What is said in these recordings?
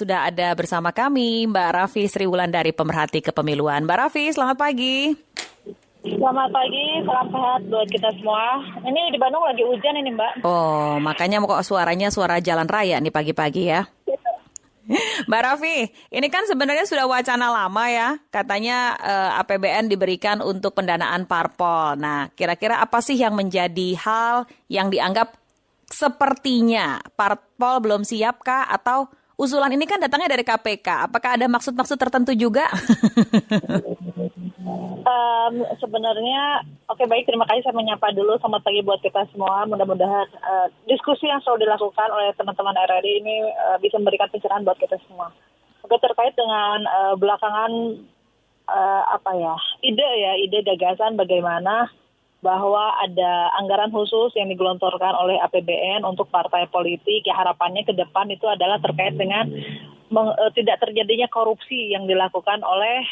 Sudah ada bersama kami Mbak Raffi Sriwulandari, pemerhati kepemiluan. Mbak Raffi, selamat pagi. Selamat pagi, salam sehat buat kita semua. Ini di Bandung lagi hujan ini, Mbak. Oh, makanya kok suaranya suara jalan raya nih pagi-pagi ya. Mbak Raffi, ini kan sebenarnya sudah wacana lama ya, katanya APBN diberikan untuk pendanaan parpol. Nah, kira-kira apa sih yang menjadi hal yang dianggap sepertinya parpol belum siap kah? Atau usulan ini kan datangnya dari KPK, apakah ada maksud-maksud tertentu juga? Sebenarnya, oke baik, terima kasih, saya menyapa dulu. Selamat pagi buat kita semua. Mudah-mudahan diskusi yang selalu dilakukan oleh teman-teman RRI ini bisa memberikan pencerahan buat kita semua. Oke, terkait dengan belakangan ide gagasan bagaimana bahwa ada anggaran khusus yang digelontorkan oleh APBN untuk partai politik. Ya, harapannya ke depan itu adalah terkait dengan tidak terjadinya korupsi yang dilakukan oleh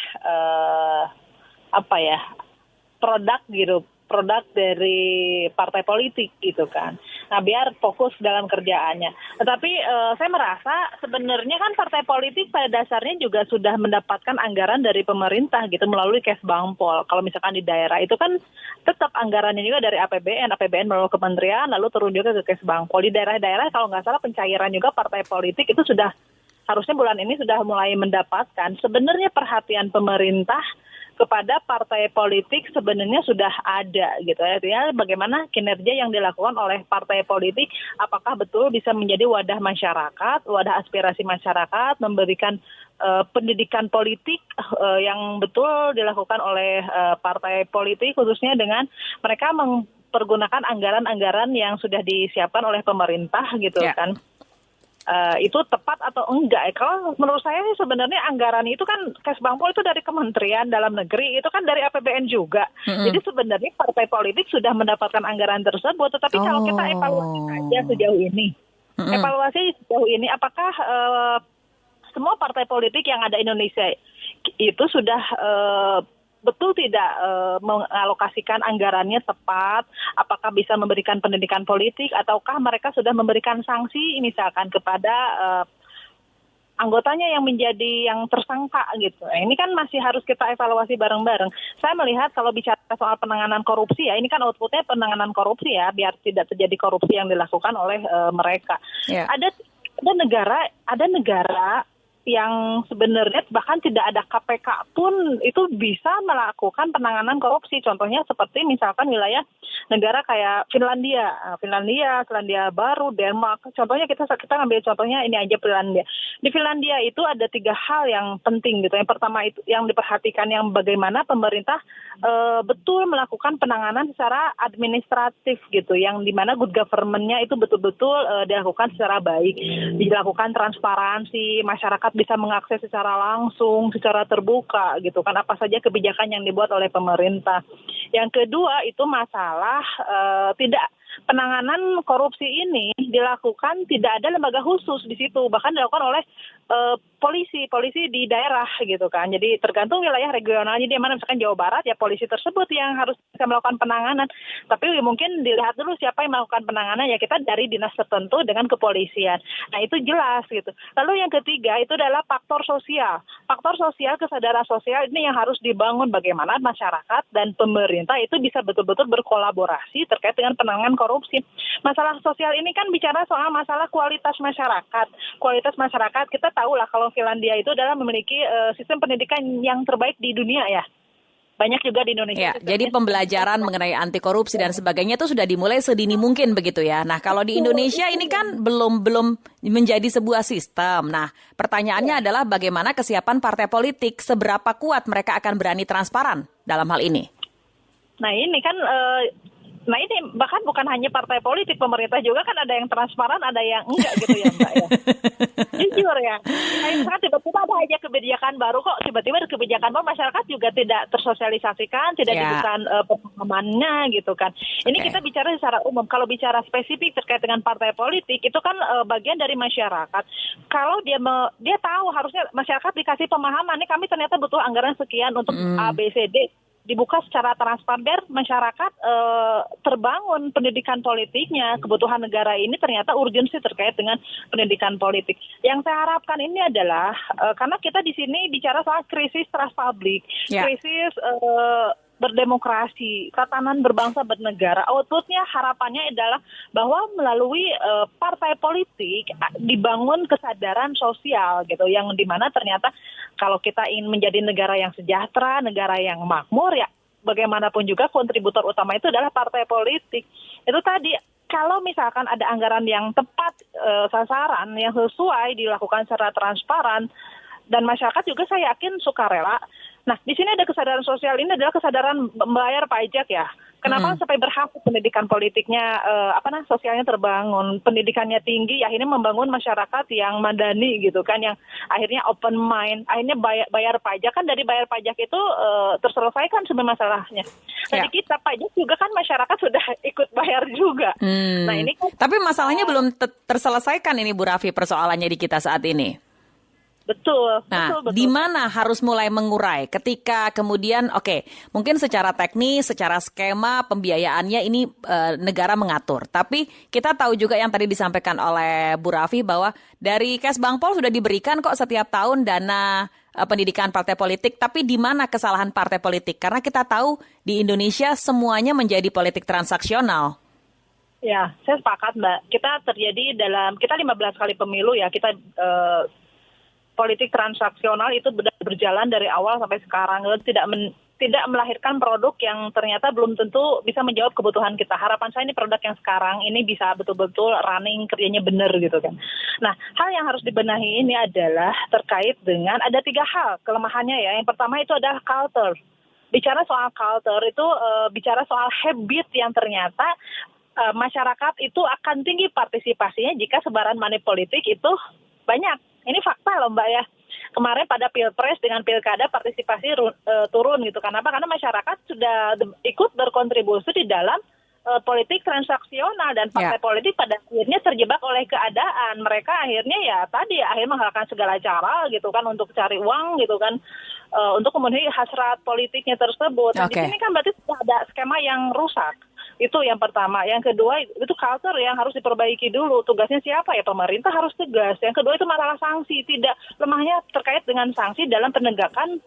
produk dari partai politik gitu kan. Nah, biar fokus dalam kerjaannya. Tetapi saya merasa sebenarnya kan partai politik pada dasarnya juga sudah mendapatkan anggaran dari pemerintah gitu melalui Kesbangpol. Kalau misalkan di daerah itu kan tetap anggarannya juga dari APBN melalui kementerian, lalu turun juga ke Kesbangpol. Di daerah-daerah kalau nggak salah pencairan juga partai politik itu sudah harusnya bulan ini sudah mulai mendapatkan. Sebenarnya perhatian pemerintah kepada partai politik sebenarnya sudah ada gitu ya. Artinya bagaimana kinerja yang dilakukan oleh partai politik, apakah betul bisa menjadi wadah masyarakat, wadah aspirasi masyarakat, memberikan pendidikan politik yang betul dilakukan oleh partai politik, khususnya dengan mereka mempergunakan anggaran-anggaran yang sudah disiapkan oleh pemerintah gitu kan. Itu tepat atau enggak? Kalau menurut saya sih sebenarnya anggaran itu kan Kesbangpol itu dari Kementerian Dalam Negeri, itu kan dari APBN juga. Jadi sebenarnya partai politik sudah mendapatkan anggaran tersebut, tetapi kalau kita evaluasi saja sejauh ini, apakah semua partai politik yang ada Indonesia itu sudah betul tidak mengalokasikan anggarannya tepat, apakah bisa memberikan pendidikan politik, ataukah mereka sudah memberikan sanksi misalkan kepada anggotanya yang menjadi yang tersangka gitu. Nah, ini kan masih harus kita evaluasi bareng-bareng. Saya melihat kalau bicara soal penanganan korupsi ya, ini kan outputnya penanganan korupsi ya, biar tidak terjadi korupsi yang dilakukan oleh mereka. Yeah. Ada negara yang sebenarnya bahkan tidak ada KPK pun itu bisa melakukan penanganan korupsi. Contohnya seperti misalkan wilayah negara kayak Finlandia, Selandia Baru, Denmark. Contohnya kita ngambil contohnya ini aja Finlandia. Di Finlandia itu ada 3 hal yang penting gitu. Yang pertama itu yang diperhatikan yang bagaimana pemerintah betul melakukan penanganan secara administratif gitu, yang dimana good government-nya itu betul-betul dilakukan secara baik, dilakukan transparansi, masyarakat bisa mengakses secara langsung, secara terbuka gitu kan, apa saja kebijakan yang dibuat oleh pemerintah. Yang kedua itu masalah penanganan korupsi ini dilakukan tidak ada lembaga khusus di situ, bahkan dilakukan oleh polisi di daerah gitu kan. Jadi tergantung wilayah regionalnya di mana, misalkan Jawa Barat ya polisi tersebut yang harus bisa melakukan penanganan. Tapi mungkin dilihat dulu siapa yang melakukan penanganan, ya kita dari dinas tertentu dengan kepolisian. Nah itu jelas gitu. Lalu yang ketiga itu adalah faktor sosial. Faktor sosial, kesadaran sosial ini yang harus dibangun, bagaimana masyarakat dan pemerintah itu bisa betul-betul berkolaborasi terkait dengan penanganan korupsi. Masalah sosial ini kan bicara soal masalah kualitas masyarakat. Kualitas masyarakat kita tahu lah kalau Finlandia itu adalah memiliki sistem pendidikan yang terbaik di dunia ya. Banyak juga di Indonesia. Ya, jadi pembelajaran mengenai anti korupsi dan sebagainya itu sudah dimulai sedini mungkin begitu ya. Nah, kalau di Indonesia ini kan belum menjadi sebuah sistem. Nah, pertanyaannya adalah bagaimana kesiapan partai politik, seberapa kuat mereka akan berani transparan dalam hal ini? Nah, ini kan ini bahkan bukan hanya partai politik, pemerintah juga kan ada yang transparan, ada yang enggak gitu ya Mbak ya. Jujur ya. Nah, misalkan tiba-tiba ada aja kebijakan baru kok, tiba-tiba ada kebijakan baru, masyarakat juga tidak tersosialisasikan, tidak diberikan pemahamannya gitu kan. Ini kita bicara secara umum. Kalau bicara spesifik terkait dengan partai politik, itu kan bagian dari masyarakat. Kalau dia tahu harusnya masyarakat dikasih pemahaman, nih kami ternyata butuh anggaran sekian untuk A, B, C, D. dibuka secara transparan biar masyarakat terbangun pendidikan politiknya. Kebutuhan negara ini ternyata urgensi terkait dengan pendidikan politik. Yang saya harapkan ini adalah karena kita di sini bicara soal krisis trust publik, krisis berdemokrasi, tatanan berbangsa bernegara. Outputnya harapannya adalah bahwa melalui partai politik dibangun kesadaran sosial gitu, yang dimana ternyata kalau kita ingin menjadi negara yang sejahtera, negara yang makmur, ya bagaimanapun juga kontributor utama itu adalah partai politik. Itu tadi, kalau misalkan ada anggaran yang tepat sasaran, yang sesuai, dilakukan secara transparan, dan masyarakat juga saya yakin sukarela. Nah, di sini ada kesadaran sosial, ini adalah kesadaran membayar pajak ya. Kenapa sampai berhasil pendidikan politiknya, sosialnya terbangun, pendidikannya tinggi, akhirnya membangun masyarakat yang madani gitu kan, yang akhirnya open mind, akhirnya bayar pajak, kan dari bayar pajak itu terselesaikan sebenarnya masalahnya. Dari kita pajak juga kan masyarakat sudah ikut bayar juga. Nah ini kan, tapi masalahnya belum terselesaikan ini Bu Raffi, persoalannya di kita saat ini. Betul. Nah, di mana harus mulai mengurai ketika kemudian mungkin secara teknis, secara skema pembiayaannya ini negara mengatur. Tapi kita tahu juga yang tadi disampaikan oleh Bu Raffi bahwa dari Kesbangpol sudah diberikan kok setiap tahun dana pendidikan partai politik. Tapi di mana kesalahan partai politik? Karena kita tahu di Indonesia semuanya menjadi politik transaksional. Ya, saya sepakat Mbak. Kita 15 kali pemilu ya, kita politik transaksional itu berjalan dari awal sampai sekarang, tidak melahirkan produk yang ternyata belum tentu bisa menjawab kebutuhan kita. Harapan saya ini produk yang sekarang ini bisa betul-betul running, kerjanya benar gitu kan. Nah, hal yang harus dibenahi ini adalah terkait dengan ada 3 hal kelemahannya ya. Yang pertama itu adalah culture. Bicara soal culture itu bicara soal habit yang ternyata masyarakat itu akan tinggi partisipasinya jika sebaran money politik itu banyak. Ini fakta loh Mbak ya. Kemarin pada Pilpres dengan Pilkada partisipasi turun gitu. Kenapa? Karena masyarakat sudah ikut berkontribusi di dalam politik transaksional, dan partai politik pada akhirnya terjebak oleh keadaan. Mereka akhirnya akhirnya menghalalkan segala cara gitu kan untuk cari uang gitu kan, untuk memenuhi hasrat politiknya tersebut. Nah, di sini kan berarti sudah ada skema yang rusak. Itu yang pertama. Yang kedua itu culture yang harus diperbaiki dulu. Tugasnya siapa ya? Pemerintah harus tegas. Yang kedua itu masalah sanksi. Tidak lemahnya terkait dengan sanksi dalam penegakan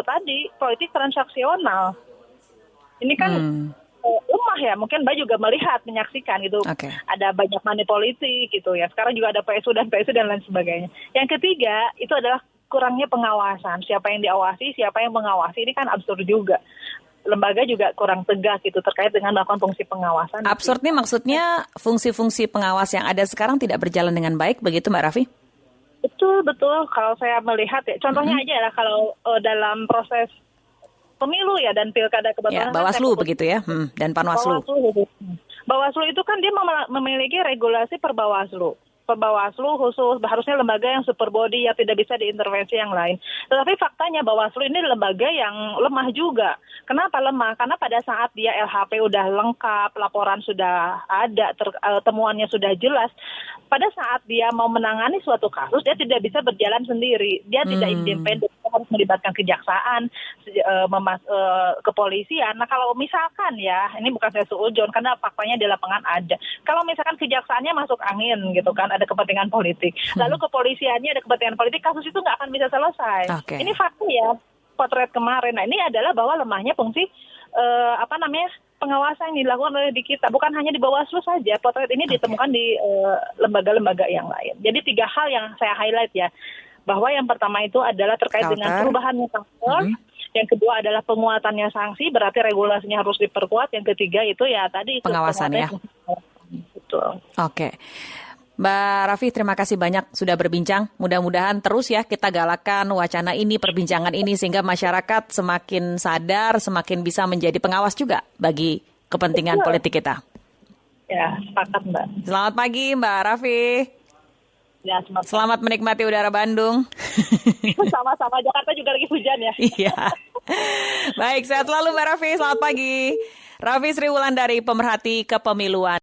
tadi politik transaksional. Ini kan lemah ya. Mungkin Mbak juga melihat, menyaksikan gitu. Ada banyak money politik gitu ya. Sekarang juga ada PSU dan lain sebagainya. Yang ketiga itu adalah kurangnya pengawasan. Siapa yang diawasi, siapa yang mengawasi. Ini kan absurd juga. Lembaga juga kurang tegas gitu terkait dengan melakukan fungsi pengawasan. Absurd nih maksudnya fungsi-fungsi pengawas yang ada sekarang tidak berjalan dengan baik, begitu Mbak Raffi? Betul. Kalau saya melihat ya, contohnya aja lah kalau dalam proses pemilu ya dan pilkada kebetulan. Ya, Bawaslu begitu ya, dan Panwaslu. Bawaslu itu kan dia memiliki regulasi perbawaslu. Bawaslu khusus, harusnya lembaga yang super body yang tidak bisa diintervensi yang lain. Tetapi faktanya Bawaslu ini lembaga yang lemah juga. Kenapa lemah? Karena pada saat dia LHP udah lengkap, laporan sudah ada, temuannya sudah jelas. Pada saat dia mau menangani suatu kasus, dia tidak bisa berjalan sendiri. Dia tidak independen, dia harus melibatkan kejaksaan, kepolisian. Nah kalau misalkan ya, ini bukan saya suujon, karena faktanya di lapangan ada. Kalau misalkan kejaksaannya masuk angin gitu kan, ada kepentingan politik. Lalu kepolisiannya ada kepentingan politik, kasus itu nggak akan bisa selesai. Ini fakta ya, potret kemarin. Nah ini adalah bahwa lemahnya fungsi pengawasan yang dilakukan oleh di kita. Bukan hanya di Bawaslu saja, potret ini ditemukan di lembaga-lembaga yang lain. Jadi 3 hal yang saya highlight ya. Bahwa yang pertama itu adalah terkait dengan perubahan culture. Yang kedua adalah penguatannya sanksi, berarti regulasinya harus diperkuat. Yang ketiga itu ya tadi pengawasan ya. Betul. Mbak Raffi, terima kasih banyak sudah berbincang. Mudah-mudahan terus ya kita galakkan wacana ini, perbincangan ini, sehingga masyarakat semakin sadar, semakin bisa menjadi pengawas juga bagi kepentingan politik kita. Ya, sepakat Mbak. Selamat pagi Mbak Raffi. Ya, selamat menikmati udara Bandung. Sama-sama, Jakarta juga lagi hujan ya. Iya. Baik, sehat selalu Mbak Raffi, selamat pagi. Raffi Sriwulandari, pemerhati kepemiluan.